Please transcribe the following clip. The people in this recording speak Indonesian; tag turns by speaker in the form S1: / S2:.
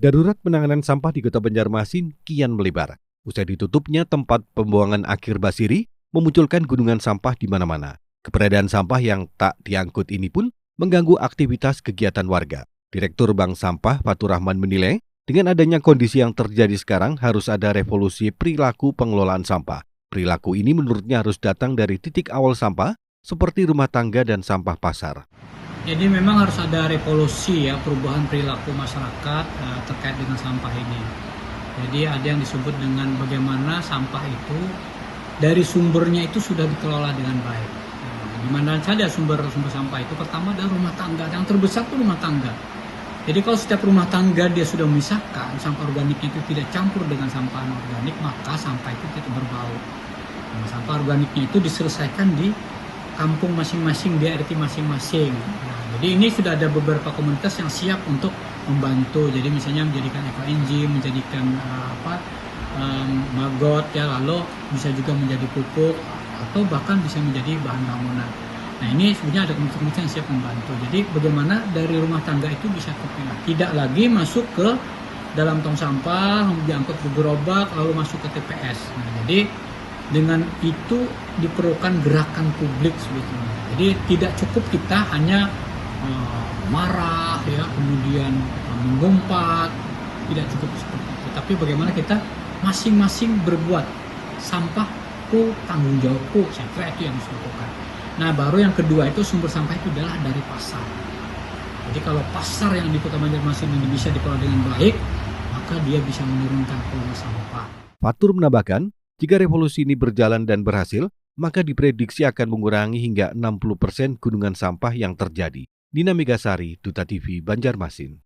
S1: Darurat penanganan sampah di Kota Banjarmasin kian melebar. Usai ditutupnya tempat pembuangan akhir Basiri, memunculkan gunungan sampah di mana-mana. Keberadaan sampah yang tak diangkut ini pun mengganggu aktivitas kegiatan warga. Direktur Bank Sampah Fatur Rahman menilai, dengan adanya kondisi yang terjadi sekarang harus ada revolusi perilaku pengelolaan sampah. Perilaku ini menurutnya harus datang dari titik awal sampah, seperti rumah tangga dan sampah pasar.
S2: Jadi memang harus ada revolusi ya, perubahan perilaku masyarakat terkait dengan sampah ini. Jadi ada yang disebut dengan bagaimana sampah itu dari sumbernya itu sudah dikelola dengan baik. Di mana saja sumber sampah itu, pertama adalah rumah tangga. Yang terbesar itu rumah tangga. Jadi kalau setiap rumah tangga dia sudah memisahkan sampah organiknya itu tidak campur dengan sampah anorganik, maka sampah itu tidak berbau. Nah, sampah organiknya itu diselesaikan di kampung masing-masing, di RT masing-masing. Nah, jadi ini sudah ada beberapa komunitas yang siap untuk membantu. Jadi misalnya menjadikan eco-engine, menjadikan maggot ya, lalu bisa juga menjadi pupuk atau bahkan bisa menjadi bahan bangunan. Nah ini sebenarnya ada komunitas yang siap membantu. Jadi bagaimana dari rumah tangga itu bisa terpilah, tidak lagi masuk ke dalam tong sampah, diangkut ke gerobak, lalu masuk ke TPS. Nah, jadi dengan itu diperlukan gerakan publik sebetulnya. Jadi tidak cukup kita hanya marah ya, kemudian menggompat, tidak cukup seperti itu. Tapi bagaimana kita masing-masing berbuat, sampahku tanggung jawabku, saya kira itu yang harus dilakukan. Nah baru yang kedua itu sumber sampah itu adalah dari pasar. Jadi kalau pasar yang di Kota Banjarmasin ini bisa dikelola dengan baik, maka dia bisa menurunkan volume sampah.
S1: Fatur menambahkan, jika revolusi ini berjalan dan berhasil, maka diprediksi akan mengurangi hingga 60% gunungan sampah yang terjadi. Dina Megasari, Duta TV Banjarmasin.